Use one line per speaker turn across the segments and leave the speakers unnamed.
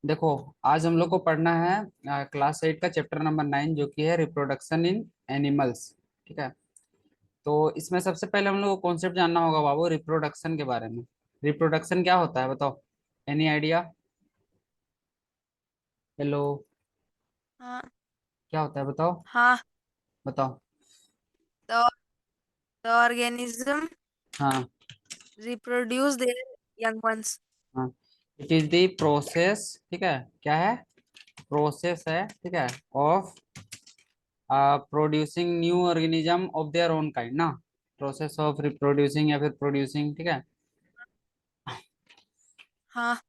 देखो, आज हम लोग को पढ़ना है क्लास 8 का चैप्टर नंबर 9 जो कि है रिप्रोडक्शन इन एनिमल्स। ठीक है। तो इसमें सबसे पहले हम लोग को कॉन्सेप्ट जानना होगा बाबू रिप्रोडक्शन के बारे में। रिप्रोडक्शन क्या होता है बताओ? Any idea? हेलो।
हाँ।
क्या होता है बताओ?
हाँ।
बताओ।
the, the organism
हाँ।
reproduce their young ones.
हाँ। It is the process. ठीक है। क्या है? प्रोसेस है। ठीक है। Of producing new organism of their own kind ना। प्रोसेस ऑफ रिप्रोड्यूसिंग या फिर प्रोड्यूसिंग। ठीक है।
हाँ।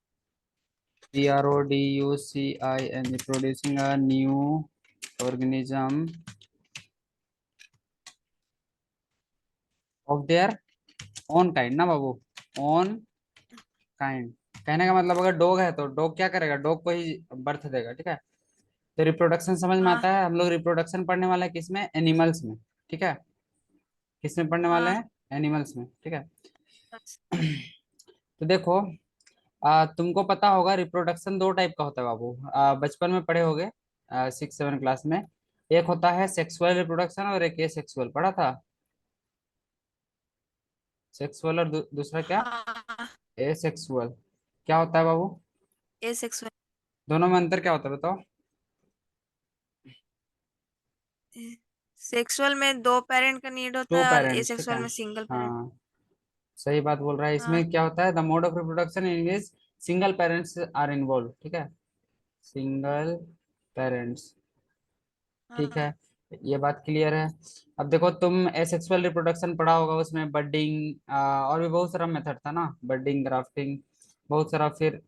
PRODUCING producing a new organism of their own kind ना बाबू। Own kind. कहने का मतलब अगर डॉग है तो डॉग क्या करेगा? डॉग को ही बर्थ देगा। ठीक है। तो रिप्रोडक्शन समझ में
हाँ।
आता है। हम लोग रिप्रोडक्शन पढ़ने वाला है किसमें? एनिमल्स में। ठीक है। किसमें पढ़ने वाले
हाँ।
हैं? एनिमल्स में। ठीक है।
बस।
तो देखो, तुमको पता होगा रिप्रोडक्शन दो टाइप का होता है बाबू। बचपन में पढ़े होगे 6-7 क्लास में। एक होता है सेक्सुअल रिप्रोडक्शन और एक सेक्सुअल पढ़ा था। सेक्सुअल और दूसरा क्या?
हाँ।
एसेक्सुअल। क्या होता है बाबू?
एसेक्सुअल।
दोनों में अंतर क्या होता है बताओ?
सेक्सुअल में दो पेरेंट का नीड होता
टू
है और
पेरेंट्स। ठीक है।
एसेक्सुअल में सिंगल पेरेंट।
हाँ, सही बात बोल रहा है।
हाँ।
इसमें क्या होता है? The mode of reproduction in which single parents are involve. ठीक है। Single parents. ठीक है।
हाँ।
ये बात क्लियर है। अब देखो, तुम एसेक्सुअल रिप्रोडक्शन पढ़ा होगा, उसमें बडिंग और भी बहुत सारा मेथड था ना। बडिंग, ग्राफ्टिंग, बहुत सारा। फिर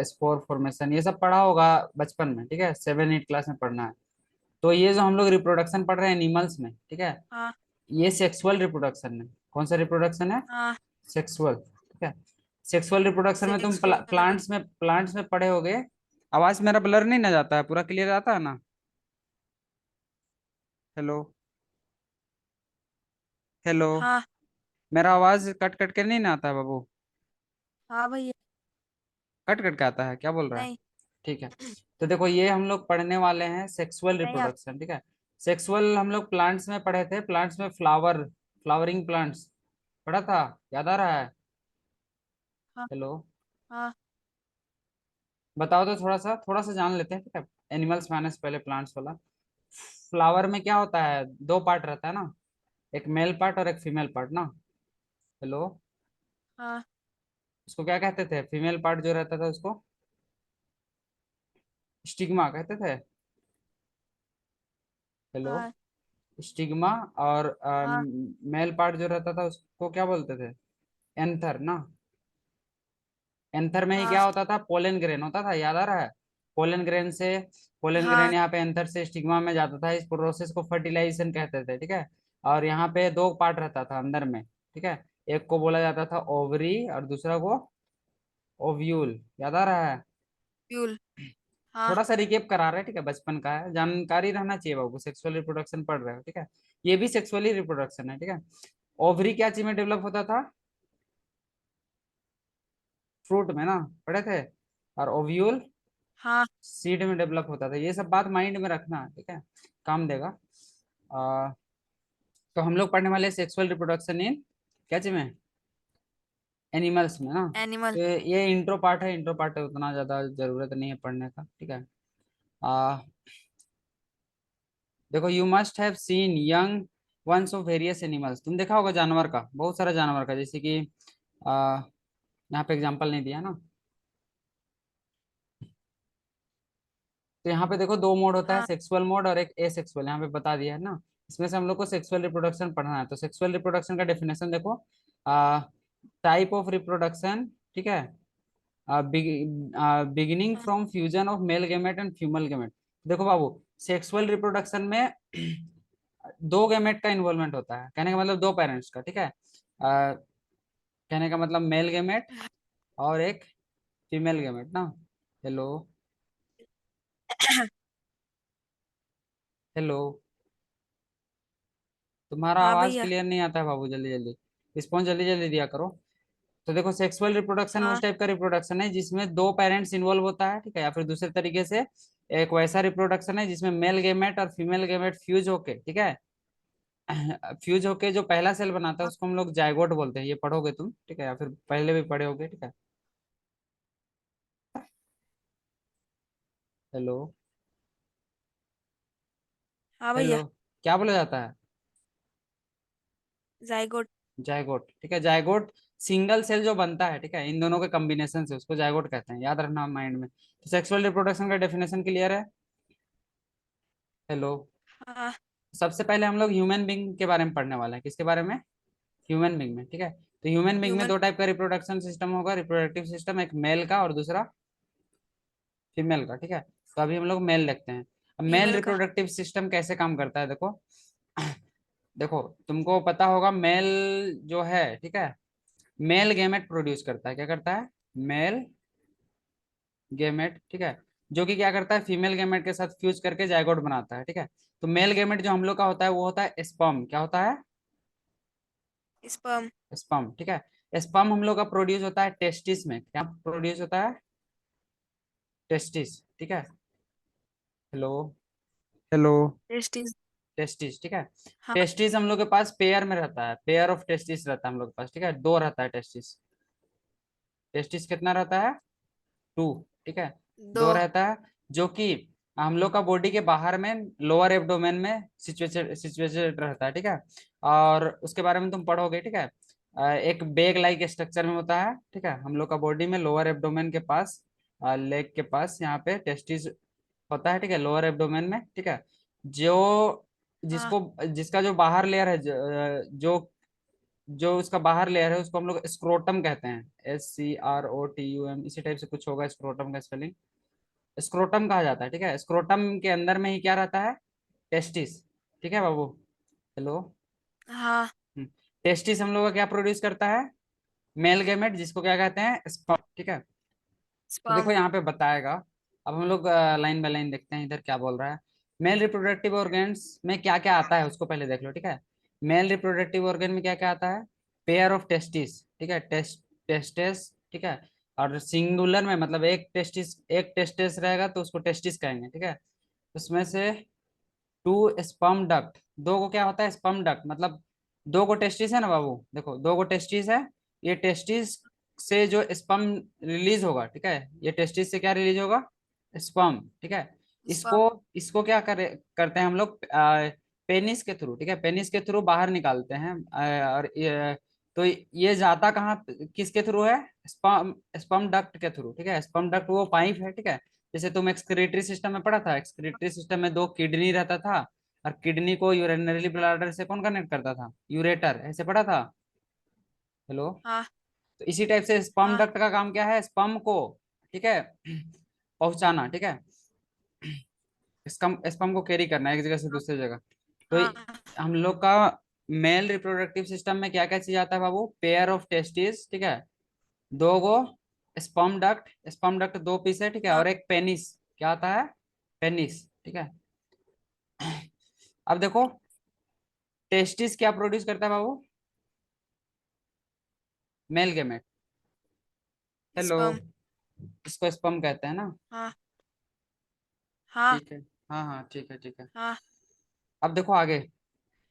स्पोर फॉर्मेशन, ये सब पढ़ा होगा बचपन में। ठीक है। 7-8 क्लास में पढ़ना है। तो ये जो हम लोग रिप्रोडक्शन पढ़ रहे हैं एनिमल्स में, ठीक है,
हाँ।
ये सेक्सुअल रिप्रोडक्शन है। कौन सा रिप्रोडक्शन है?
हाँ।
सेक्सुअल। ठीक है। सेक्सुअल रिप्रोडक्शन में तुम
सेक्सुअल।
प्लांट्स में पढ़े होगे। आवाज मेरा ब्लर नहीं ना जाता है? पूरा क्लियर आता है ना? हेलो। हेलो।
हाँ।
मेरा आवाज कट कट के नहीं ना आता है बाबू?
हाँ भैया।
कट कट के आता है? क्या बोल रहा है?
नहीं।
ठीक है। तो देखो, ये हम लोग पढ़ने वाले हैं सेक्सुअल
नहीं आता।
रिप्रोडक्शन। ठीक है। सेक्सुअल हम लोग प्लांट्स में पढ़े थे। प्लांट्स में फ्लावरिंग प्लांट्स पढ़ा था। याद आ रहा है?
हाँ।
हेलो।
हाँ।
बताओ तो थोड़ा सा जान लेते हैं। ठीक है। एनिमल्स में आने से पहले प्लांट्स वाला। फ्लावर में क्या होता है? दो पार्ट रहता है ना। एक मेल पार्ट और एक फीमेल पार्ट ना। हेलो।
हाँ।
उसको क्या कहते थे? फीमेल पार्ट जो रहता था उसको स्टिग्मा कहते थे। हेलो।
हाँ।
स्टिग्मा। और
हाँ।
मेल पार्ट जो रहता था उसको क्या बोलते थे? एंथर ना। एंथर में ही
हाँ।
क्या होता था? पोलन ग्रेन होता था। याद आ रहा है? पोलन ग्रेन से पोलन ग्रेन
हाँ।
यहाँ पे एंथर से स्टिग्मा में जाता था। इस प्रोसेस को फर्टिलाइजेशन कहते थे। ठीक है। और यहाँ पे दो पार्ट रहता था अंदर में। ठीक है। एक को बोला जाता था ओवरी और दूसरा को ओव्यूल। याद आ रहा है?
फ्यूल। हाँ।
थोड़ा सा रिकेप करा रहे हैं। ठीक है। बचपन का है, जानकारी रहना चाहिए बाबू। सेक्सुअल रिप्रोडक्शन पढ़ रहे हो। ठीक है। ये भी सेक्सुअली रिप्रोडक्शन है। ठीक है। ओवरी क्या चीज में डेवलप होता था? फ्रूट में ना। पढ़े थे। और ओव्यूल
हाँ।
सीड में डेवलप होता था। ये सब बात माइंड में रखना। ठीक है। काम देगा। आ, तो हम लोग पढ़ने वाले सेक्सुअल रिप्रोडक्शन इन क्या चीज में? एनिमल्स में ना।
एनिमल।
तो ये इंट्रो पार्ट है। इंट्रो पार्ट है, उतना ज्यादा जरूरत नहीं है पढ़ने का। ठीक है। आ, देखो, you must have seen young ones of various animals. तुम देखा होगा जानवर का, बहुत सारा जानवर का, जैसे कि आ, यहाँ पे एग्जांपल नहीं दिया ना। तो यहाँ पे देखो, दो मोड होता है,
हाँ।
सेक्सुअल मोड और एक एसेक्सुअल। यहाँ पे बता दिया है ना। इसमें से हम लोग को सेक्सुअल रिप्रोडक्शन पढ़ना है। तो सेक्सुअल रिप्रोडक्शन का डेफिनेशन देखो। Type of reproduction. ठीक है। बिगिनिंग
हाँ।
From fusion of male gamete and female gamete. देखो बाबू, सेक्सुअल रिप्रोडक्शन में दो गेमेट का इन्वॉल्वमेंट होता है। कहने का मतलब दो पेरेंट्स का। ठीक है। कहने का मतलब मेल गेमेट और एक फीमेल गेमेट ना। हेलो। हेलो। तुम्हारा
हाँ
आवाज
भैया।
क्लियर नहीं आता है बाबू। जल्दी जल्दी रिस्पॉन्स जल्दी जल्दी दिया करो। तो देखो सेक्सुअल रिप्रोडक्शन उस
हाँ
टाइप का रिप्रोडक्शन है जिसमें दो पेरेंट्स इन्वॉल्व होता है, ठीक है, या फिर दूसरे तरीके से एक वैसा रिप्रोडक्शन है जिसमें मेल गेमेट और फीमेल गेमेट फ्यूज होके, ठीक है, फ्यूज होके जो पहला सेल बनाता है
हाँ
उसको हम लोग जायगोट बोलते हैं। ये पढ़ोगे तुम, ठीक है, या फिर पहले भी पढ़े होगे, ठीक है। हेलो।
हाँ
हेलो।
भैया।
क्या बोला जाता है?
जाइगोट।
जायगोट, ठीक है। जायगोट सिंगल सेल जो बनता है, ठीक है, इन दोनों के कॉम्बिनेशन से, उसको जायगोट कहते हैं, याद रखना माइंड में। तो सेक्सुअल रिप्रोडक्शन का डेफिनेशन क्लियर है? हेलो।
हाँ।
सबसे पहले हम लोग ह्यूमन बींग के बारे में पढ़ने वाले हैं। किसके बारे में? ह्यूमन बींग में, ठीक है। तो ह्यूमन बींग में
ह्यूमन।
दो टाइप का रिप्रोडक्शन सिस्टम होगा, रिप्रोडक्टिव सिस्टम, एक मेल का और दूसरा फीमेल का, ठीक है। तो अभी हम लोग मेल देखते हैं। अब मेल
फीमेल का।
रिप्रोडक्टिव सिस्टम कैसे काम करता है, देखो। देखो, तुमको पता होगा मेल जो है, ठीक है, मेल गेमेट प्रोड्यूस करता है। क्या करता है? मेल गेमेट, ठीक है, जो कि क्या करता है, फीमेल गेमेट के साथ फ्यूज करके जायगोट बनाता है, ठीक है। तो मेल गेमेट जो हम लोग का होता है वो होता है स्पर्म। क्या होता है?
स्पर्म।
स्पर्म, ठीक है। स्पर्म हम लोग का प्रोड्यूस होता है टेस्टिस में। क्या प्रोड्यूस होता है? टेस्टिस, ठीक है। हेलो। हेलो।
टेस्टिस।
टेस्टिस, ठीक है।
हाँ।
टेस्टिस हम लोग के पास पेयर में रहता है, पेयर ऑफ टेस्टिस रहता है हम लोग के पास, ठीक है, दो रहता है टेस्टिस। टेस्टिस कितना रहता है? टू, ठीक है,
दो।
दो रहता है, जो कि हम लोग का बॉडी के बाहर में लोअर एब्डोमेन में सिचुएटेड सिचुएटेड रहता है, ठीक है। और उसके बारे में तुम पढ़ोगे, ठीक है। एक बेग लाइक स्ट्रक्चर में होता है, ठीक है, हम लोग का बॉडी में लोअर एब्डोमेन के पास, लेग के पास यहाँ पे टेस्टिस होता है, ठीक है, लोअर एब्डोमेन में, ठीक है। जो
हाँ।
जिसको जिसका जो बाहर लेयर है, जो जो उसका बाहर लेयर है उसको हम लोग स्क्रोटम कहते हैं। SCROTUM, इसी टाइप से कुछ होगा स्क्रोटम का स्पेलिंग। स्क्रोटम कहा जाता है, ठीक है। स्क्रोटम के अंदर में ही क्या रहता है? टेस्टिस, ठीक है बाबू। हेलो।
हाँ।
टेस्टिस हम लोग का क्या प्रोड्यूस करता है? मेल गेमेट, जिसको क्या कहते हैं? स्पर्म, ठीक है। तो देखो
स्पर्म।
यहाँ पे बताएगा। अब हम लोग लाइन बाय लाइन देखते हैं इधर क्या बोल रहा है। मेल रिप्रोडक्टिव ऑर्गन्स में क्या क्या आता है उसको पहले देख लो, ठीक है। मेल रिप्रोडक्टिव ऑर्गन में क्या क्या आता है? पेयर ऑफ टेस्टिस, ठीक है, टेस्टेस, ठीक है। और सिंगुलर में मतलब एक टेस्टिस रहेगा तो उसको टेस्टिस कहेंगे, ठीक है। उसमें से टू स्पर्म डक्ट, दो को क्या होता है? स्पर्म डक्ट मतलब दो को टेस्टिस है ना बाबू, देखो दो को टेस्टिस है। ये टेस्टिस से जो स्पर्म रिलीज होगा, ठीक है, ये टेस्टिस से क्या रिलीज होगा? स्पर्म, ठीक है। इसको
स्पर्म।
इसको क्या करते हैं हम लोग? पेनिस के थ्रू, ठीक है, पेनिस के थ्रू बाहर निकालते हैं। और तो ये जाता कहाँ, किसके थ्रू है? स्पर्म स्पर्म डक्ट के थ्रू, ठीक है। स्पर्म डक्ट वो पाइप है, ठीक है। जैसे तुम एक्सक्रीटरी सिस्टम में पढ़ा था, एक्सक्रीटरी सिस्टम में दो किडनी रहता था, और किडनी को यूरिनरी ब्लैडर से कौन कनेक्ट करता था? यूरेटर, ऐसे पढ़ा था। हेलो।
हाँ।
तो इसी टाइप से स्पर्म
हाँ।
डक्ट का काम क्या है? स्पर्म को, ठीक है, पहुंचाना, ठीक है, स्पर्म को कैरी करना एक जगह से दूसरी जगह। तो
हाँ।
हम लोग का मेल रिप्रोडक्टिव सिस्टम में क्या क्या चीज आता है बाबू? पेयर ऑफ टेस्टिस, ठीक है, दो गो स्पर्म डक्ट दो पीस है, ठीक है,
हाँ।
और एक पेनिस। क्या आता है? पेनिस, ठीक है। अब देखो, टेस्टिस क्या प्रोड्यूस करता है बाबू? Male gamete. हेलो।
स्पर्म।
इसको स्पर्म कहते हैं ना?
हाँ। हाँ।
ठीक है। हाँ हाँ, ठीक है, ठीक है।
हाँ।
अब देखो आगे।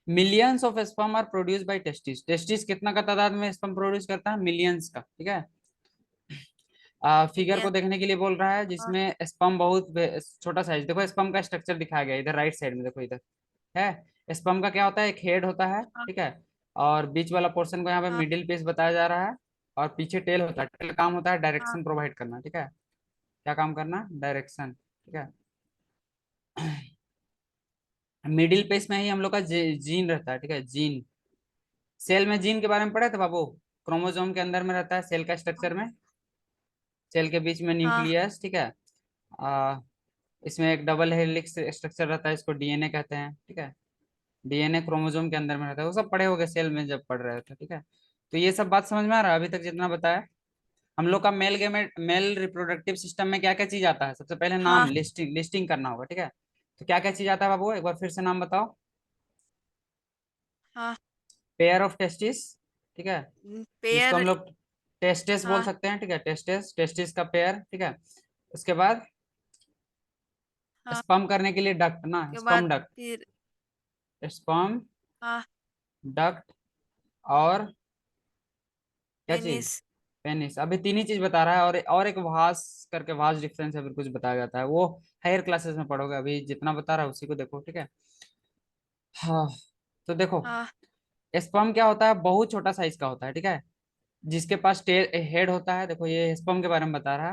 Millions of sperm are produce by testis. Testis कितना का तादाद में स्पर्म प्रोड्यूस करता है? मिलियंस का, ठीक है। फिगर को
मिलियन।
देखने के लिए बोल रहा है
हाँ।
जिसमें स्पर्म बहुत छोटा साइज, देखो स्पर्म का स्ट्रक्चर दिखाया गया है इधर राइट साइड में, देखो इधर है। स्पर्म का क्या होता है? एक हेड होता है,
हाँ।
ठीक है, और बीच वाला पोर्शन को यहाँ पे
हाँ।
मिडिल पीस बताया जा रहा है, और पीछे टेल होता है। टेल का काम होता है
हाँ।
डायरेक्शन प्रोवाइड करना, ठीक है। क्या काम करना? डायरेक्शन, ठीक है। मिडिल पेस में ही हम लोग का जीन रहता है, ठीक है, जीन। सेल में जीन के बारे में पढ़े थे बाबू? क्रोमोसोम के अंदर में रहता है सेल का स्ट्रक्चर में, सेल के बीच में
हाँ।
न्यूक्लियस, ठीक है। आ, इसमें एक डबल हेलिक्स स्ट्रक्चर रहता है, इसको डीएनए कहते हैं, ठीक है। डीएनए क्रोमोसोम के अंदर में रहता है, वो सब पढ़े होगे सेल में जब पढ़ रहे थे, ठीक है। तो ये सब बात समझ में आ रहा है अभी तक जितना बताया? हम लोग का मेल रिप्रोडक्टिव सिस्टम में क्या क्या चीज आता है? सबसे पहले नाम
हाँ।
लिस्टिंग लिस्टिंग करना होगा, ठीक है। तो क्या क्या चीज आता है बाबू, एक बार फिर से नाम बताओ।
हाँ।
पेयर ऑफ टेस्टिस, ठीक है, जिसको
पेयर।
हम लोग टेस्टिस बोल
हाँ।
सकते हैं, ठीक है, टेस्टिस, टेस्टिस का पेयर, ठीक है। उसके बाद
हाँ।
स्पम करने के लिए डक्ट ना,
के
स्पम
बाद
डक्ट,
फिर।
स्पम
हाँ।
डक्ट, और क्या चीज,
पेनिस।
पेनिस। अभी तीन ही चीज बता रहा है, और एक वास करके, वास डिफरेंस है फिर कुछ बताया जाता है, वो हायर क्लासेस में पढ़ोगे, अभी जितना बता रहा है उसी को देखो, ठीक है। हाँ, तो देखो,
हाँ।
स्पर्म क्या होता है, बहुत छोटा साइज का होता है, ठीक है, जिसके पास हेड होता है। देखो ये स्पर्म के बारे में बता रहा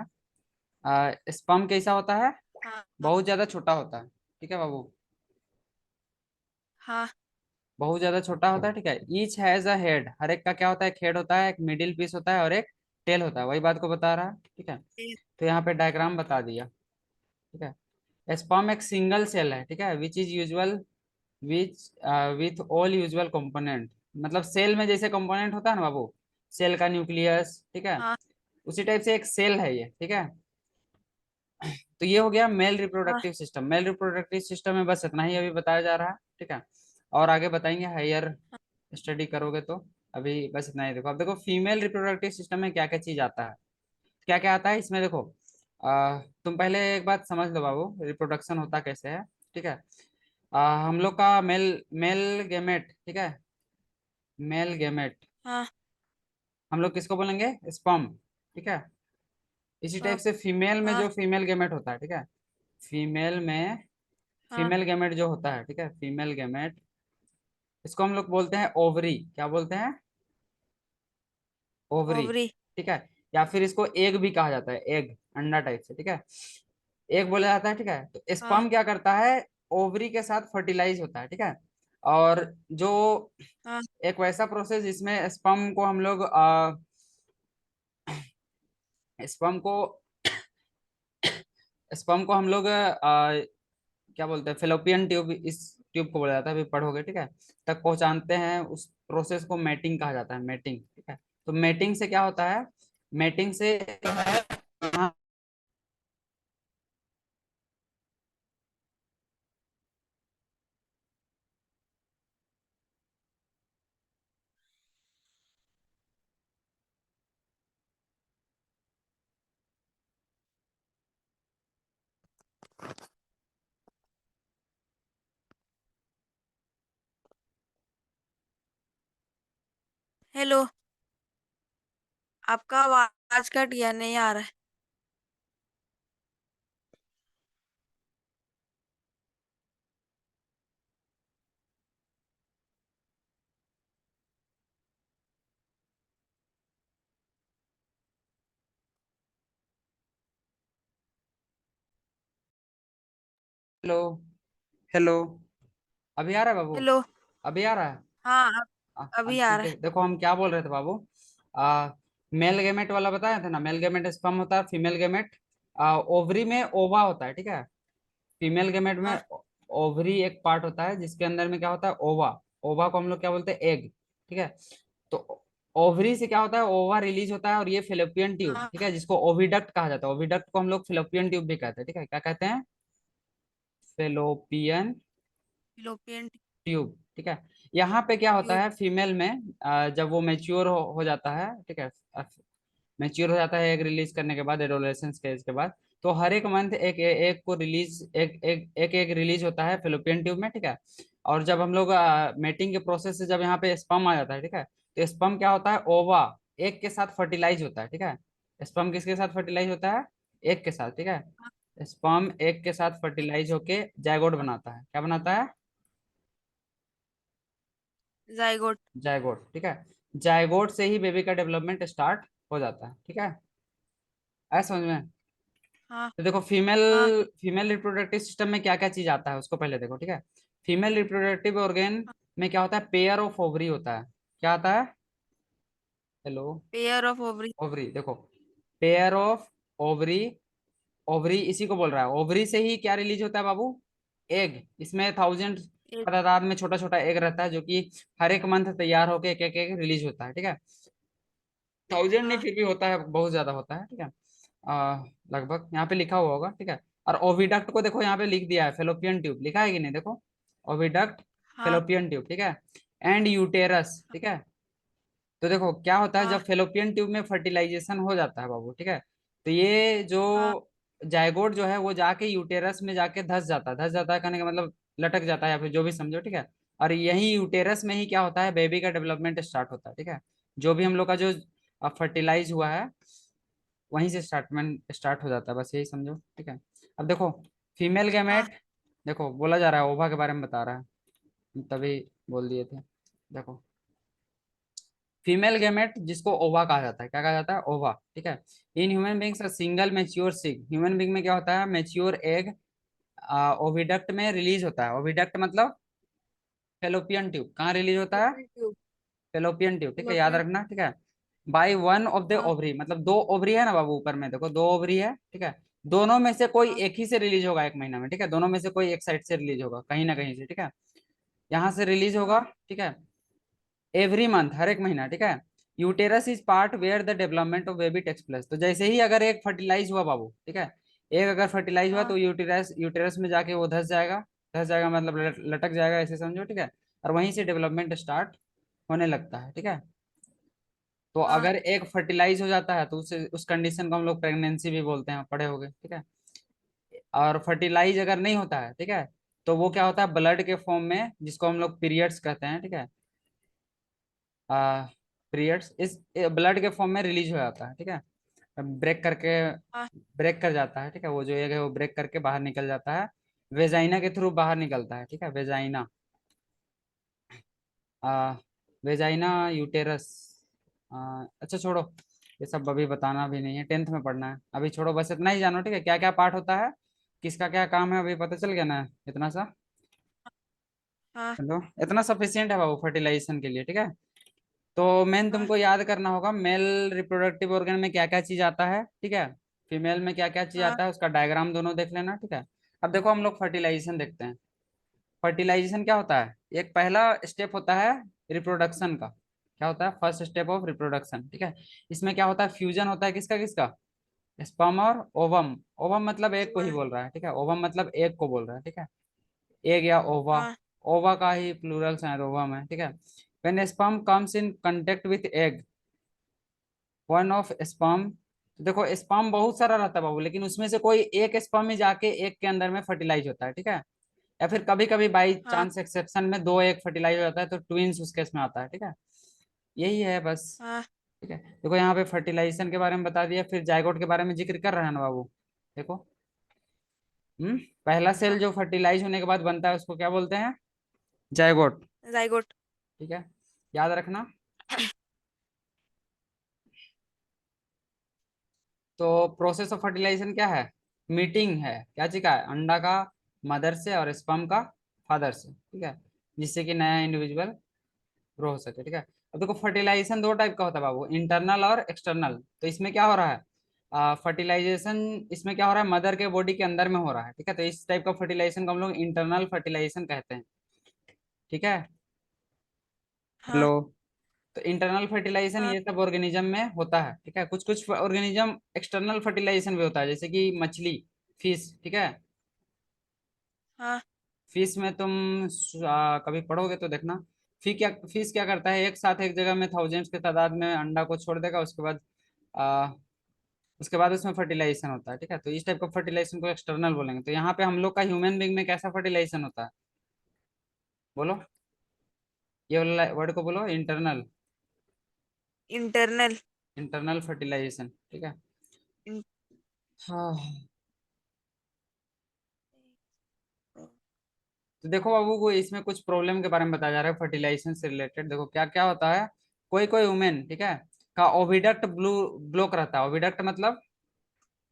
है। स्पर्म कैसा होता है,
हाँ।
बहुत ज्यादा छोटा होता है, ठीक है बाबू,
हाँ।
बहुत ज्यादा छोटा होता है, ठीक है। ईच हैज अ हेड, हर एक का क्या होता है, एक हेड होता है, एक मिडिल पीस होता है, और एक टेल होता है, वही बात को बता रहा है, ठीक है।
फिर।
तो यहाँ पे डायग्राम बता दिया, ठीक है। स्पर्म एक सिंगल सेल है, ठीक है, which is usual, which with all usual component, मतलब सेल में जैसे कंपोनेंट होता है ना बाबू, सेल का न्यूक्लियस, ठीक है,
हाँ।
उसी टाइप से एक सेल है ये, ठीक है। तो ये हो गया मेल
हाँ।
Reproductive system. Male reproductive system में बस इतना ही अभी बताया जा रहा है, ठीक है, और आगे बताएंगे हायर स्टडी करोगे तो। अभी बस इतना ही देखो। अब देखो फीमेल रिप्रोडक्टिव सिस्टम में क्या क्या चीज आता है, क्या क्या आता है इसमें, देखो तुम पहले एक बात समझ लो बाबू, रिप्रोडक्शन होता कैसे है, ठीक है। हम लोग का मेल मेल गेमेट, ठीक है, मेल गेमेट,
हाँ।
हम लोग किसको बोलेंगे, स्पर्म, ठीक है। इसी टाइप
हाँ।
से फीमेल में जो
हाँ।
फीमेल गेमेट होता है, ठीक है, फीमेल में
हाँ।
फीमेल गेमेट जो होता है, ठीक है, फीमेल गेमेट, इसको हम लोग बोलते हैं ओवरी, क्या बोलते हैं, ओवरी,
ओवरी।
ठीक है। या फिर इसको एग भी कहा जाता है, एग, अंडा टाइप से, ठीक है, एग बोला जाता है, ठीक है। तो
हाँ।
स्पर्म क्या करता है, ओवरी के साथ फर्टिलाइज होता है, ठीक है। और जो
हाँ।
एक वैसा प्रोसेस जिसमें स्पर्म को हम लोग स्पर्म को स्पर्म को हम लोग क्या बोलते हैं, फेलोपियन ट्यूब, इस ट्यूब को बोला जाता है, अभी पढ़ोगे, ठीक है, तक पहुंचाते हैं। उस प्रोसेस को मेटिंग कहा जाता है, मेटिंग, ठीक है। तो मेटिंग से क्या होता है, मेटिंग से जो है, हाँ,
हेलो। आपका आवाज कट गया, नहीं आ रहा है।
हेलो, हेलो, अभी आ रहा है बाबू,
हेलो।
अभी आ रहा है।
हाँ, अभी आ
ठीक
रहा
है,
है।
देखो हम क्या बोल रहे थे बाबू, मेल गेमेट वाला बताया था ना, मेल गेमेट स्पर्म होता है, फीमेल गेमेट ओवरी में ओवा होता है, ठीक है। फीमेल गेमेट में
हाँ।
ओवरी एक पार्ट होता है, जिसके अंदर में क्या होता है, ओवा, ओवा को हम लोग क्या बोलते हैं, एग, ठीक है। तो ओवरी से क्या होता है, ओवा रिलीज होता है, और ये फिलिपियन ट्यूब,
हाँ।
ठीक है, जिसको ओविडक्ट कहा जाता है, ओविडक्ट को हम लोग फिलिपियन ट्यूब भी कहते हैं, ठीक है, क्या कहते हैं, फिलोपियन
फिलोपियन।
ट्यूब, ठीक है। यहाँ पे क्या होता
ट्यूब।
है फीमेल में, जब वो मेच्योर हो जाता है, ठीक है, मैच्योर हो जाता है एग रिलीज करने के बाद, एडोलेसेंस स्टेज के बाद, तो हर एक मंथ एक एक को रिलीज, एक रिलीज होता है फिलोपियन ट्यूब में, ठीक है। और जब हम लोग मेटिंग के प्रोसेस से जब यहाँ पे स्पर्म आ जाता है, ठीक है, तो स्पर्म क्या होता है, ओवा, एक के साथ फर्टिलाइज होता है, ठीक है। स्पर्म किसके साथ फर्टिलाइज होता है, एक के साथ, ठीक है।
हाँ।
स्पर्म एक के साथ
एक।
फर्टिलाइज होके जायगोट
हाँ।
बनाता है, क्या बनाता है,
जाइगोट।
जायगोट, ठीक है। जायगोट से ही बेबी का डेवलपमेंट स्टार्ट हो जाता है, ठीक है, ऐसा समझ में।
हाँ।
तो देखो फीमेल
हाँ।
फीमेल रिप्रोडक्टिव सिस्टम में क्या क्या चीज आता है उसको पहले देखो, ठीक है। फीमेल रिप्रोडक्टिव ऑर्गेन में क्या होता है, पेयर ऑफ ओवरी होता है, क्या आता है, hello,
pair of ovary.
Ovary, देखो, पेयर ऑफ ओवरी, ओवरी इसी को बोल रहा है, ओवरी से ही क्या रिलीज होता है बाबू, एग, इसमें थाउजेंड
एक।
तादाद में छोटा छोटा एग रहता है, जो कि हर एक मंथ तैयार होके एक एक एग रिलीज होता है, ठीक है। थाउजेंड नहीं,
हाँ।
फिर भी होता है, बहुत ज्यादा होता है, ठीक है। लगभग यहाँ पे लिखा हुआ होगा, ठीक है। और ओविडक्ट को देखो यहाँ पे लिख दिया है, फेलोपियन ट्यूब लिखा है कि नहीं, देखो, ओविडक्ट,
हाँ।
फेलोपियन ट्यूब, ठीक है, एंड यूटेरस, ठीक है, तो देखो क्या होता है,
हाँ
जब फेलोपियन ट्यूब में फर्टिलाइजेशन हो जाता है बाबू, ठीक है, तो ये जो
हाँ
जायगोट जो है वो जाके यूटेरस में जाके धस जाता है कहने का मतलब लटक जाता है या फिर जो भी समझो, ठीक है। और यही यूटेरस में ही क्या होता है, बेबी का डेवलपमेंट स्टार्ट होता है, ठीक है। जो भी हम लोग का जो फर्टिलाइज हुआ है वहीं से स्टार्टमेंट स्टार्ट हो जाता है, बस यही समझो, ठीक है। अब देखो फीमेल
हाँ
गैमेट, देखो बोला जा रहा है ओवा के बारे में बता रहा है, तभी बोल दिए थे। देखो फीमेल गैमेट जिसको ओवा कहा जाता है, क्या कहा जाता है, ओवा, ठीक है। In human beings a single mature सिग, ह्यूमन बींग में क्या होता है, मैच्योर एग ओविडक्ट में रिलीज होता है। ओविडक्ट मतलब फेलोपियन ट्यूब, कहाँ रिलीज होता है,
फिलोपियन ट्यूब।
फेलोपियन ट्यूब, ठीक है, याद
फिलोपियन।
रखना, ठीक है। बाई वन ऑफ द
हाँ
ओवरी, मतलब दो ओवरी है ना बाबू, ऊपर में देखो दो ओवरी है, ठीक है। दोनों में से कोई
हाँ
एक ही से रिलीज होगा एक महीना में, ठीक है, दोनों में से कोई एक साइड से रिलीज होगा कहीं ना कहीं से, ठीक है, यहाँ से रिलीज होगा,
हाँ
ठीक है, एवरी मंथ, हर एक महीना, ठीक है। Uterus is part where the development of baby takes place, तो जैसे ही अगर एक फर्टिलाइज हुआ बाबू, ठीक है, एक अगर फर्टिलाइज हुआ
हाँ
तो यूटेरस यूटेरस में जाके वो धस जाएगा, धस जाएगा मतलब लटक जाएगा, ऐसे समझो, ठीक है। और वहीं से डेवलपमेंट स्टार्ट होने लगता है, ठीक है। तो
हाँ
अगर एक फर्टिलाइज हो जाता है तो उस कंडीशन को हम लोग प्रेगनेंसी भी बोलते हैं, पढ़े होंगे, ठीक है। और फर्टिलाइज अगर नहीं होता है, ठीक है, तो वो क्या होता है, ब्लड के फॉर्म में, जिसको हम लोग पीरियड्स कहते हैं, ठीक है, पीरियड्स इस ब्लड के फॉर्म में रिलीज हो जाता है, ठीक है, ब्रेक करके,
हाँ
ब्रेक कर जाता है, ठीक है, वो जो एग है वो ब्रेक करके बाहर निकल जाता है, वेजाइना के थ्रू बाहर निकलता है, ठीक है, वेजाइना, आ, वेजाइना यूटेरस, अच्छा छोड़ो, ये सब अभी बताना भी नहीं है, टेंथ में पढ़ना है, अभी छोड़ो, बस इतना ही जानो, ठीक है, क्या क्या पार्ट होता है, किसका क्या काम है, अभी पता चल गया ना, इतना सा,
हाँ
चलो इतना सफिशियंट है बाबू फर्टिलाइजेशन के लिए, ठीक है। तो मेन
हाँ
तुमको याद करना होगा मेल रिप्रोडक्टिव ऑर्गन में क्या क्या चीज आता है, ठीक है, फीमेल में क्या क्या चीज
हाँ
आता है, उसका डायग्राम दोनों देख लेना, ठीक है। अब देखो हम लोग फर्टिलाइजेशन देखते हैं। फर्टिलाइजेशन क्या होता है, एक पहला स्टेप होता है रिप्रोडक्शन का, क्या होता है, फर्स्ट स्टेप ऑफ रिप्रोडक्शन, ठीक है। इसमें क्या होता है, फ्यूजन होता है किसका किसका, स्पर्म और ओवम, ओवम मतलब एग को ही
हाँ
बोल रहा है, ठीक है, ओवम मतलब एग को बोल रहा है, ठीक है, एग या ओवा,
हाँ
ओवा का ही प्लूरल शायद ओवम है, ठीक है। When sperm comes in contact with egg, one of sperm, तो देखो स्पर्म बहुत सारा रहता है बाबू, लेकिन उसमें से कोई एक स्पर्म ही जाके एग के अंदर में फर्टिलाइज होता है, ठीक है। या फिर कभी कभी बाई
हाँ
चांस एक्सेप्शन में दो एग फर्टिलाइज हो जाता है, तो ट्विंस उस केस में आता है, ठीक है, यही है बस,
हाँ
ठीक है। देखो यहाँ पे फर्टिलाइजेशन के बारे में बता दिया, फिर जायगोट के बारे में जिक्र कर रहा है ना बाबू, देखो, पहला सेल
हाँ
जो फर्टिलाइज होने के बाद बनता है उसको क्या बोलते हैं, जायगोट,
जाइगोट।
ठीक है, याद रखना। तो प्रोसेस ऑफ फर्टिलाइजेशन क्या है, मीटिंग है क्या चीज का है, अंडा का मदर से और स्पर्म का फादर से, ठीक है, जिससे कि नया इंडिविजुअल ग्रो हो सके, ठीक है। अब देखो फर्टिलाइजेशन दो टाइप का होता है बाबू, इंटरनल और एक्सटर्नल, तो इसमें क्या हो रहा है, फर्टिलाइजेशन इसमें क्या हो रहा है, मदर के बॉडी के अंदर में हो रहा है, ठीक है, तो इस टाइप का फर्टिलाइजेशन को हम लोग इंटरनल फर्टिलाइजेशन कहते हैं, ठीक है। हेलो,
हाँ
तो इंटरनल फर्टिलाइजेशन
हाँ
ये सब ऑर्गेनिज्म में होता है, ठीक है, कुछ कुछ ऑर्गेनिज्म एक्सटर्नल फर्टिलाइजेशन भी होता है, जैसे कि मछली, फिश, ठीक है।
हाँ
फिश में तुम कभी पढ़ोगे तो देखना, फिश क्या करता है, एक साथ एक जगह में थाउजेंड्स के तादाद में अंडा को छोड़ देगा, आ, उसके बाद उसमें फर्टिलाइजेशन होता है, ठीक है, तो इस टाइप का फर्टिलाइजेशन को एक्सटर्नल बोलेंगे। तो यहाँ पे हम लोग का ह्यूमन बींग में कैसा फर्टिलाइजेशन होता है, बोलो, ये वाला वर्ड को बोलो, इंटरनल,
इंटरनल।
इंटरनल फर्टिलाइजेशन, ठीक है। हाँ, तो देखो बाबू को इसमें कुछ प्रॉब्लम के बारे में बताया जा रहा है फर्टिलाइजेशन से रिलेटेड, देखो क्या क्या होता है, कोई कोई वुमेन, ठीक है, का ओविडक्ट ब्लॉक रहता है, ओविडक्ट मतलब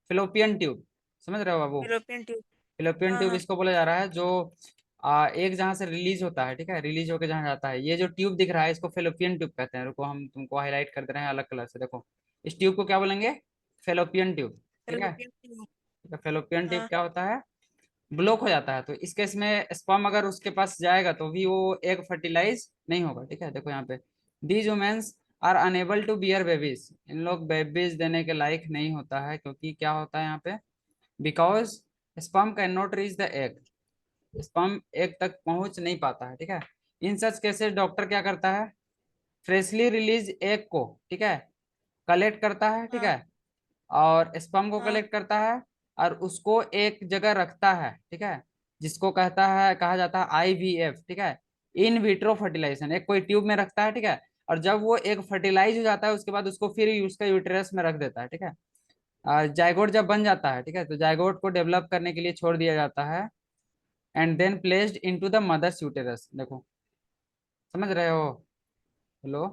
फिलोपियन ट्यूब, समझ रहे हो बाबू,
फिलोपियन ट्यूब।
फिलोपियन
हाँ
ट्यूब
हाँ
इसको बोला जा रहा है, जो एक जहाँ से रिलीज होता है, ठीक है, रिलीज होकर जहाँ जाता है, ये जो ट्यूब दिख रहा है इसको फिलोपियन ट्यूब कहते हैं, रुको हम तुमको हाईलाइट कर दे रहे हैं अलग कलर से, देखो इस ट्यूब को क्या बोलेंगे, फेलोपियन ट्यूब, ठीक है।
Fallopian tube.
फेलोपियन ट्यूब
हाँ
क्या होता है, ब्लॉक हो जाता है, तो इस केस में स्पर्म अगर उसके पास जाएगा तो भी वो एग फर्टिलाइज नहीं होगा, ठीक है, देखो यहाँ पे these womens are enable to bear babies, इन लोग बेबीज देने के लायक नहीं होता है, क्योंकि क्या होता है यहाँ पे, because sperm can not reach the egg, sperm egg तक पहुंच नहीं पाता है, ठीक है। इन सच केसेस डॉक्टर क्या करता है, फ्रेशली रिलीज एग को, ठीक है, कलेक्ट करता है, ठीक
हाँ
है, और स्पर्म को
हाँ
कलेक्ट करता है और उसको एक जगह रखता है, ठीक है, जिसको कहा जाता है आईवीएफ, ठीक है, इन विट्रो फर्टिलाइजेशन। एक कोई ट्यूब में रखता है, ठीक है, और जब वो एक फर्टिलाइज हो जाता है उसके बाद उसको फिर उसका यूटेरस में रख देता है, ठीक है। जायगोट जब बन जाता है, ठीक है, तो जायगोट को डेवलप करने के लिए छोड़ दिया जाता है and then placed into the mother's uterus. देखो, समझ रहे हो? हेलो?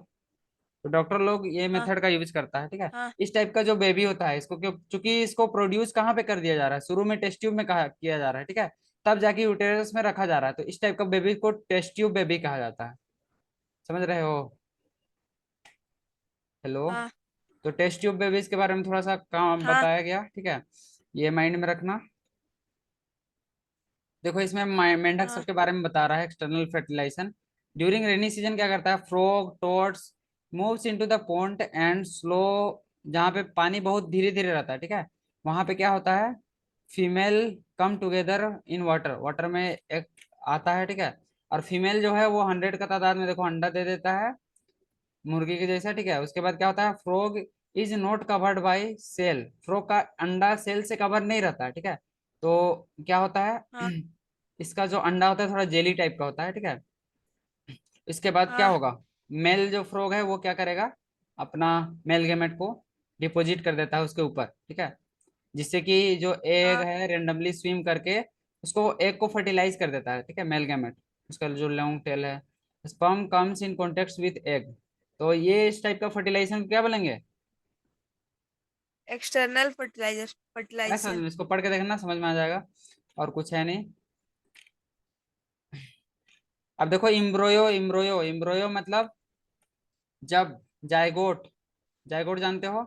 तो डॉक्टर लोग ये
हाँ
मेथड का यूज करता है, ठीक है।
हाँ
इस टाइप का जो बेबी होता है इसको क्यों, चूंकि इसको प्रोड्यूस कहाँ पे कर दिया जा रहा है, शुरू में टेस्ट ट्यूब में कहा किया जा रहा है, ठीक है, तब जाके यूटेरस में रखा जा रहा है, तो इस टाइप का बेबी को टेस्ट ट्यूब बेबी कहा जाता है। समझ रहे हो? हेलो?
हाँ
तो टेस्ट ट्यूब बेबीज के बारे में थोड़ा सा काम
हाँ
बताया गया, ठीक है, ये माइंड में रखना। देखो इसमें मेंढक
हाँ
सबके बारे में बता रहा है, external fertilisation. During rainy season क्या करता है, frog toads moves into the pond and slow, जहाँ पे पानी बहुत धीरे धीरे रहता है, ठीक है, वहां पे क्या होता है, female come together in water, water में एक आता है, ठीक है, और फीमेल जो है वो 100 का तादाद में देखो अंडा दे देता है, मुर्गी के जैसा, ठीक है। उसके बाद क्या होता है, frog is not covered by cell, frog का अंडा सेल से कवर नहीं रहता है, ठीक है, तो क्या होता है
हाँ
इसका जो अंडा होता है थोड़ा जेली टाइप का होता है, ठीक है। इसके बाद क्या
हाँ
होगा, मेल जो फ्रॉग है वो क्या करेगा, अपना मेल गेमेट को डिपॉजिट कर देता है उसके ऊपर, ठीक है, जिससे कि जो एग
हाँ
है रेंडमली स्विम करके उसको एग को फर्टिलाइज कर देता है, ठीक है, मेल गेमेट, उसका जो लॉन्ग टेल है। Sperm comes in contact with egg, तो ये इस टाइप का फर्टिलाइजेशन क्या बोलेंगे?
एक्सटर्नल
ऐसा
फर्टिलाइजेशन।
इसको पढ़ के देखना, समझ में आ जाएगा, और कुछ है नहीं। अब देखो इम्ब्रोयो, इम्ब्रोयो, इम्ब्रोयो मतलब जब जायगोट, जायगोट जानते हो?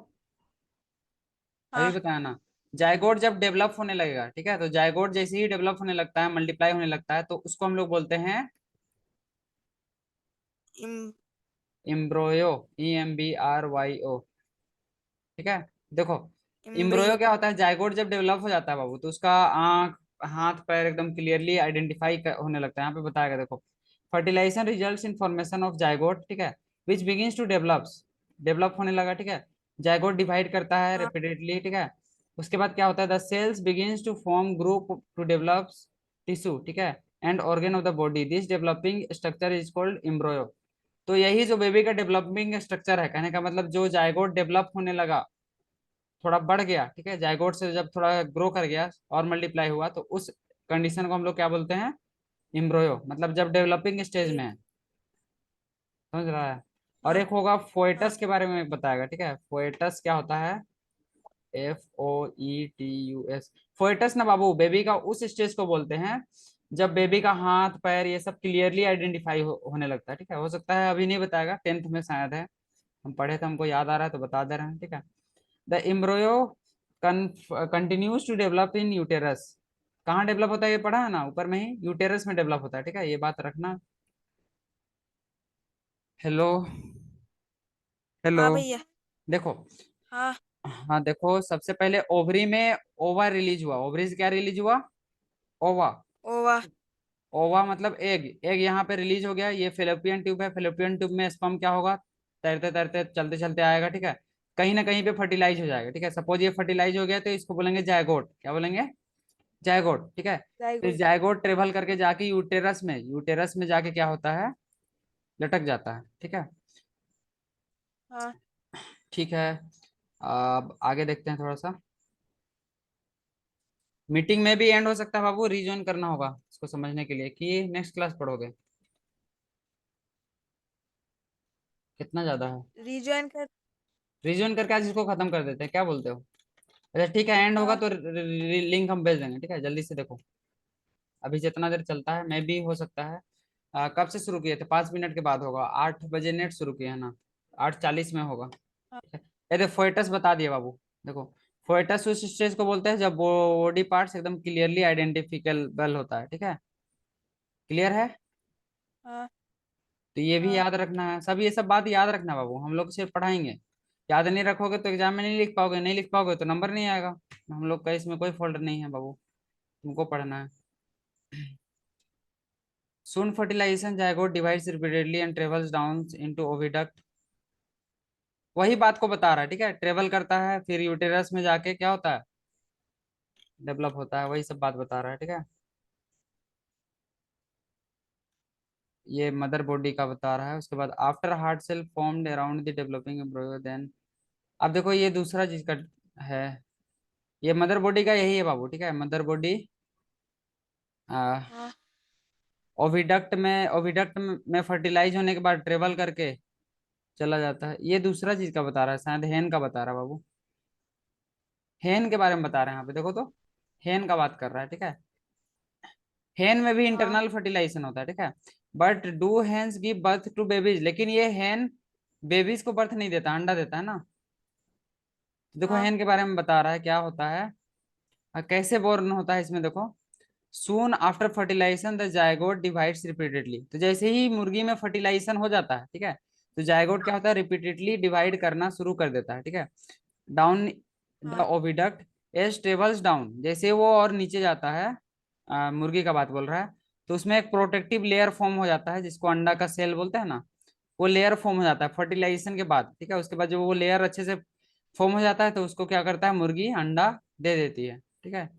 अभी
हाँ
बताया ना, जायगोट जब डेवलप होने लगेगा, ठीक है, तो जायगोट जैसे ही डेवलप होने लगता है, मल्टीप्लाई होने लगता है, तो उसको हम लोग बोलते हैं
इम
इम्ब्रोयो, EMBRYO, ठीक है। देखो इम्ब्रोयो
इम्ब्रियो।
क्या होता है, जायगोट जब डेवलप हो जाता है बाबू, तो उसका आंख हाथ पैर एकदम क्लियरली आइडेंटिफाई होने लगता है, यहाँ पे बताया गया देखो, fertilisation results in formation of zygote, ठीक है, which begins to develops, develop होने लगा, ठीक है, जायगोट डिवाइड करता है
हाँ
रेपिडेटली, ठीक है। उसके बाद क्या होता है, the cells begins to form group to develop tissue, ठीक है, and organ of the body, this developing structure is called embryo. तो यही जो बेबी का डेवलपिंग स्ट्रक्चर है, कहने का मतलब जो जायगोट डेवलप होने लगा, थोड़ा बढ़ गया, ठीक है, जायगोट से जब थोड़ा ग्रो कर गया और मल्टीप्लाई हुआ, तो उस कंडीशन को हम लोग क्या बोलते हैं, एम्ब्रोयो, मतलब जब डेवलपिंग स्टेज में
ठीक।
है। समझ रहा है? और
हाँ
एक होगा
हाँ
फोएटस के बारे में बताएगा, ठीक है, फोएटस क्या होता है, FOETUS। फोएटस ना बाबू, बेबी का उस स्टेज को बोलते हैं जब बेबी का हाथ पैर ये सब क्लियरली आइडेंटिफाई होने लगता है, ठीक है, हो सकता है अभी नहीं बताएगा, 10th में शायद है, हम पढ़े थे, हमको याद आ रहा है तो बता दे रहे हैं, ठीक है। The embryo continues to develop in uterus, कहाँ डेवलप होता है ये पढ़ा है ना ऊपर में ही, यूटेरस में डेवलप होता है, ठीक है, ये बात रखना। हेलो? हेलो?
हाँ भैया।
देखो,
हाँ
हाँ देखो, सबसे पहले ओवरी में ओवा रिलीज हुआ, ओवरी से क्या रिलीज हुआ, ओवा।
ओवा।
ओवा मतलब एग, एग यहाँ पे रिलीज हो गया, ये फेलोपियन ट्यूब है, फेलोपियन ट्यूब में स्पर्म क्या होगा, तैरते तैरते चलते चलते आएगा, ठीक है, कहीं ना कहीं पे फर्टिलाइज हो जाएगा, ठीक है, सपोज ये फर्टिलाइज हो गया तो इसको बोलेंगे जायगोट, क्या बोलेंगे, जायगोट, ठीक है। फिर
जायगोट।
जायगोट ट्रेवल करके जाके यूटेरस में जाके क्या होता है, लटक जाता है, ठीक है।
हाँ
ठीक है, अब आगे देखते हैं थोड़ा सा, मीटिंग में भी एंड हो सकता है बाबू, रीजॉइन करना होगा इसको समझने के लिए, कि नेक्स्ट क्लास पढ़ोगे, कितना ज्यादा है,
रिज्वाइन कर।
रीजॉइन करके आज इसको खत्म कर देते हैं, क्या बोलते हो? अच्छा ठीक है, एंड होगा
हाँ
तो लिंक हम भेज देंगे, ठीक है, जल्दी से देखो, अभी जितना देर चलता है, मैं भी हो सकता है, कब से शुरू किए थे, 5 मिनट के बाद होगा, 8 बजे नेट शुरू किए है ना, 8:40 में होगा,
हाँ
ठीक है। ये देखो फोएटस बता दिए बाबू, देखो फोएटस उस स्टेज को बोलते हैं जब बॉडी पार्ट्स एकदम क्लियरली आइडेंटिफिकेबल होता है, ठीक है, क्लियर है?
हाँ
तो ये भी
हाँ
याद रखना है, सब ये सब बात याद रखना बाबू, हम लोग सिर्फ पढ़ाएंगे, याद नहीं रखोगे तो एग्जाम में नहीं लिख पाओगे, नहीं लिख पाओगे तो नंबर नहीं आएगा, हम लोग का इसमें कोई फॉल्ट नहीं है बाबू, तुमको पढ़ना है। Soon fertilization zygote divides repeatedly and travels down into oviduct. वही बात को बता रहा है, ठीक है, ट्रेवल करता है फिर यूटेरस में जाके क्या होता है, डेवलप होता है, वही सब बात बता रहा है, ठीक है। ये मदर बॉडी का बता रहा है। उसके बाद after heart cell formed around the developing embryo then, अब देखो ये दूसरा चीज का है, ये मदर बॉडी का यही है बाबू, ठीक है, मदर बॉडी
हाँ
ओविडक्ट में फर्टिलाइज होने के बाद ट्रेवल करके चला जाता है। ये दूसरा चीज का बता रहा है, शायद हेन का बता रहा है बाबू, हेन के बारे में बता रहे हैं यहाँ पे, देखो तो हेन का बात कर रहा है, ठीक है। हेन में भी
हाँ
इंटरनल फर्टिलाइजेशन होता है, ठीक है, but do hens give birth to babies, लेकिन ये हेन बेबीज को बर्थ नहीं देता, अंडा देता है ना। तो देखो
हाँ
हेन के बारे में बता रहा है क्या होता है, कैसे बोर्न होता है इसमें देखो। Soon after fertilisation the zygote divides repeatedly, तो जैसे ही मुर्गी में फर्टिलाइजेशन हो जाता है, ठीक है, तो जायगोट क्या होता है, रिपीटेडली डिवाइड करना शुरू कर देता है, ठीक है, डाउन द
हाँ
ओविडक्ट एज ट्रेवल्स डाउन, जैसे वो और नीचे जाता है, मुर्गी का बात बोल रहा है, तो उसमें एक प्रोटेक्टिव लेयर फॉर्म हो जाता है जिसको अंडा का सेल बोलते हैं ना, वो लेयर फॉर्म हो जाता है फर्टिलाइजेशन के बाद, ठीक है। उसके बाद जब वो लेयर अच्छे से फॉर्म हो जाता है तो उसको क्या करता है, मुर्गी अंडा दे देती है, ठीक है,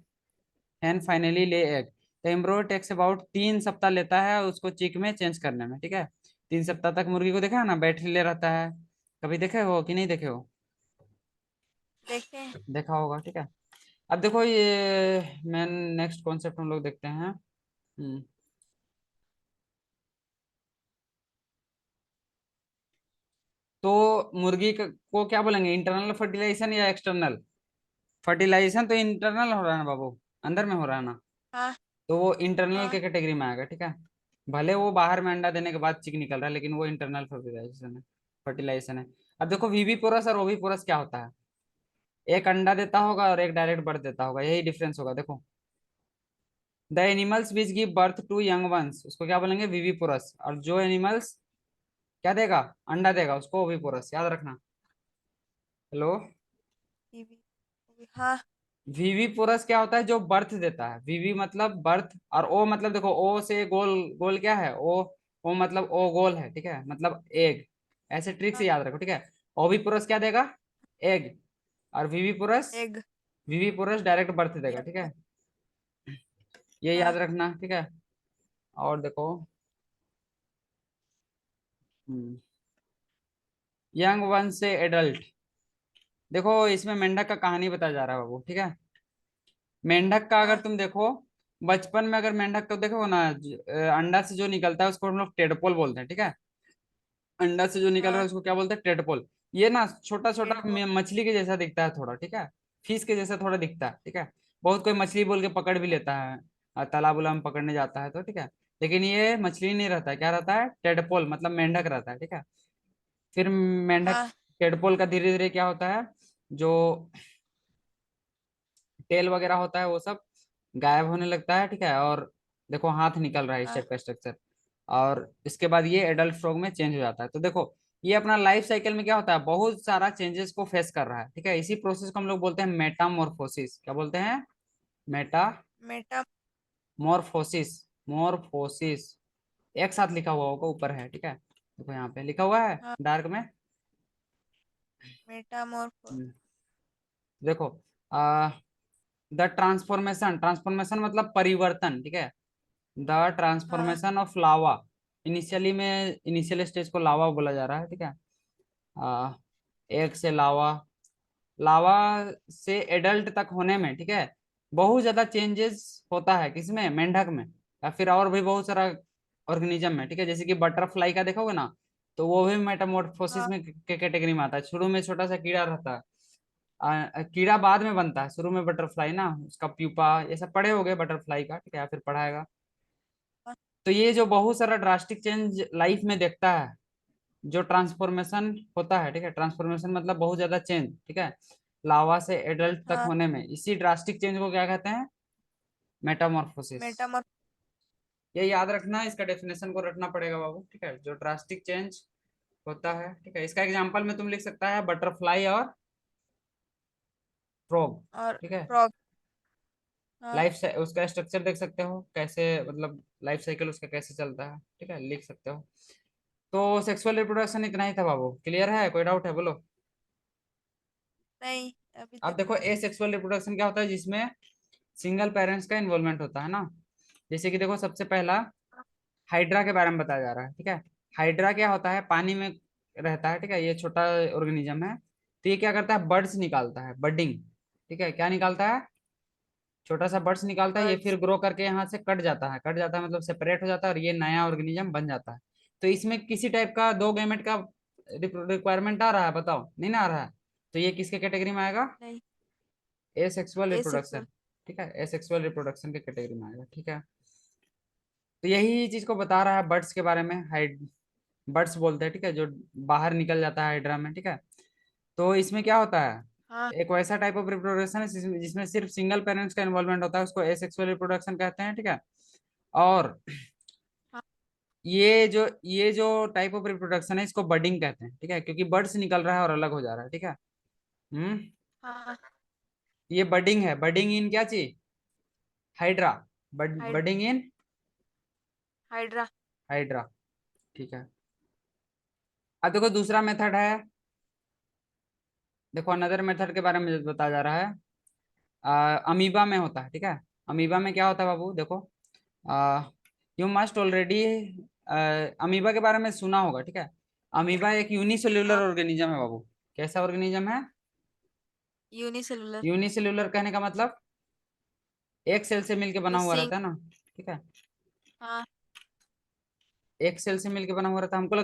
एंड फाइनली ले एग। तो एम्ब्रो टेक्स अबाउट 3 सप्ताह लेता है उसको चिक में चेंज करने में, ठीक है। 3 सप्ताह तक मुर्गी को देखा है ना, बैटरी ले रहता है, कभी देखे हो कि नहीं देखे हो,
देखे।
देखा होगा, ठीक है। अब देखो ये मेन नेक्स्ट कॉन्सेप्ट हम लोग देखते हैं। तो मुर्गी को क्या बोलेंगे, इंटरनल फर्टिलाइजेशन या एक्सटर्नल फर्टिलाइजेशन, तो इंटरनल हो रहा है ना बाबू, अंदर में हो रहा है ना,
हाँ
तो वो इंटरनल
हाँ
के कैटेगरी में आएगा, ठीक है। भले वो बाहर में अंडा देने के बाद चिक निकल रहा है, लेकिन वो इंटरनल फर्टिलाइजेशन है। अब देखो वीवी पोरस और ओवी पोरस क्या होता है, एक अंडा देता होगा और एक डायरेक्ट बर्थ देता होगा, यही डिफरेंस होगा देखो। The animals which give birth to young ones उसको क्या बोलेंगे, वीवी पोरस, और जो एनिमल्स क्या देगा, अंडा देगा, उसको ओवी पोरस, याद रखना। हेलो।
हाँ
वीवी पोरस क्या होता है, जो बर्थ देता है, वीवी मतलब बर्थ, और ओ मतलब देखो, ओ से गोल, गोल क्या है, ओ मतलब ओ गोल है, ठीक है, मतलब एग, ऐसे ट्रिक
हाँ
से याद रखो, ठीक है। ओवी पोरस क्या देगा, एग, और
एग।
वीवी पोरस डायरेक्ट बर्थ देगा, ठीक है, ये याद
हाँ
रखना, ठीक है। और देखो यंग वन से एडल्ट, देखो इसमें मेंढक का कहानी बताया जा रहा है बाबू, ठीक है। मेंढक का अगर
हाँ
तुम देखो, बचपन में अगर मेंढक को देखो ना, अंडा से जो निकलता है उसको हम लोग टेडपोल बोलते हैं, ठीक है। अंडा से जो निकल रहा है
हाँ
उसको क्या बोलते हैं, टेडपोल। ये ना छोटा छोटा
पेड़ को।
मछली के जैसा दिखता है थोड़ा, ठीक है, फिश के जैसा थोड़ा दिखता है, ठीक है। बहुत कोई मछली बोल के पकड़ भी लेता है, तालाब उलाब में पकड़ने जाता है तो, ठीक है। लेकिन ये मछली नहीं रहता है, क्या रहता है, टेडपोल मतलब मेंढक रहता है, ठीक है। फिर मेंढक,
हाँ
टेडपोल का धीरे धीरे क्या होता है, जो टेल वगैरह होता है वो सब गायब होने लगता है, ठीक है, और देखो हाथ निकल रहा है इस
हाँ
टाइप का स्ट्रक्चर, और इसके बाद ये एडल्ट फ्रॉग में चेंज हो जाता है। तो देखो ये अपना लाइफ साइकिल में क्या होता है, बहुत सारा चेंजेस को फेस कर रहा है, ठीक है। इसी प्रोसेस को हम लोग बोलते हैं मेटामॉर्फोसिस, क्या बोलते हैं,
मेटा।
मेटामॉर्फोसिस, मोरफोसिस, एक साथ लिखा हुआ होगा, ऊपर है, ठीक है, देखो यहाँ पे लिखा हुआ है
हाँ
डार्क में।
मेटामॉर्फो।
हम्म, देखो द ट्रांसफॉर्मेशन, ट्रांसफॉर्मेशन मतलब परिवर्तन, ठीक है, द
हाँ
ट्रांसफॉर्मेशन ऑफ लावा, इनिशियली में इनिशियल स्टेज को लावा बोला जा रहा है, ठीक है। आ, एक से लावा, लावा से एडल्ट तक होने में, ठीक है, बहुत ज्यादा चेंजेस होता है, किसमें, मेंढक में, या फिर और भी बहुत सारा ऑर्गेनिज्म में, ठीक है। जैसे कि बटरफ्लाई का देखोगे ना, तो वो भी मेटामॉर्फोसिस
हाँ
में के कैटेगरी में आता है। शुरू में छोटा सा कीड़ा रहता है, कीड़ा बाद में बनता है, शुरू में बटरफ्लाई ना, उसका प्यूपा, ये सब पढ़े होगे बटरफ्लाई का, ठीक है, या फिर पढ़ाएगा।
हाँ
तो ये जो बहुत सारा ड्रास्टिक चेंज लाइफ में देखता है, जो ट्रांसफॉर्मेशन होता है, ठीक है, ट्रांसफॉर्मेशन मतलब बहुत ज्यादा चेंज, ठीक है, लावा से एडल्ट तक
हाँ
होने में, इसी ड्रास्टिक चेंज को क्या कहते हैं, मेटामॉर्फोसिस।
मेटामॉर्फ।
ये याद रखना, इसका डेफिनेशन को रटना पड़ेगा बाबू, ठीक है, जो ड्रास्टिक चेंज होता है, ठीक है। इसका एग्जांपल में तुम लिख सकता है बटरफ्लाई और फ्रॉग,
और
ठीक है।
फ्रॉग। हाँ।
लाइफ उसका स्ट्रक्चर देख सकते हो कैसे, मतलब लाइफ साइकिल उसका कैसे चलता है, ठीक है, लिख सकते हो। तो सेक्सुअल रिप्रोडक्शन इतना ही था बाबू, क्लियर है, कोई डाउट है बोलो।
नहीं, अभी
अब
तक
देखो
तो नहीं।
एसेक्सुअल रिप्रोडक्शन क्या होता है, जिसमें सिंगल पेरेंट्स का इन्वॉल्वमेंट होता है ना। जैसे कि देखो सबसे पहला हाइड्रा के बारे में बताया जा रहा है, ठीक है। हाइड्रा क्या होता है, पानी में रहता है, ठीक है, ये छोटा ऑर्गेनिज्म है। तो ये क्या करता है, बर्ड्स निकालता है, बडिंग, ठीक है, क्या निकालता है, छोटा सा बर्ड्स निकालता है, ये फिर
बर्ड्स।
ग्रो करके यहाँ से कट जाता है, कट जाता है मतलब सेपरेट हो जाता है, और ये नया ऑर्गेनिज्म बन जाता है। तो इसमें किसी टाइप का दो गैमेट का रिक्वायरमेंट आ रहा है, बताओ, नहीं ना आ रहा है। तो ये किसके कैटेगरी में आएगा,
नहीं।
Asexual reproduction,
asexual.
ठीक है, एसेक्सुअल रिप्रोडक्शन के कैटेगरी में आएगा, ठीक है। तो यही चीज को बता रहा है बर्ड्स के बारे में, हाइड बर्ड्स बोलते हैं, ठीक है, जो बाहर निकल जाता है हाइड्रा में, ठीक है। तो इसमें क्या होता है,
हाँ।
एक वैसा टाइप ऑफ रिप्रोडक्शन है जिसमें सिर्फ सिंगल पेरेंट्स का इन्वॉल्वमेंट होता है, उसको एसेक्सुअल रिप्रोडक्शन कहते हैं, ठीक है। और
हाँ।
ये जो टाइप ऑफ रिप्रोडक्शन है, इसको बडिंग कहते हैं, ठीक है, क्योंकि बर्ड्स निकल रहा है और अलग हो जा रहा है, ठीक है। हम्म।
हाँ।
ये बडिंग है, बडिंग इन क्या चीज, hydra,
hide
budding in
hydra.
Hydra, ठीक है। अब देखो दूसरा मेथड है, देखो अनदर मेथड के बारे में बताया जा रहा है, अमीबा में होता है, ठीक है। अमीबा में क्या होता है बाबू, देखो यू मस्ट ऑलरेडी अमीबा के बारे में सुना होगा, ठीक है। अमीबा एक यूनिसेल्युलर
हाँ।
ऑर्गेनिज्म है बाबू। कैसा ऑर्गेनिज्म है,
यूनिसेलुलर।
यूनिसेल्युलर कहने का मतलब एक सेल से मिलके बना
ये
हुआ
सिंग।
रहता है ना, ठीक है।
हाँ।
एक सेल से मिलके बना हुआ रहता है, हमको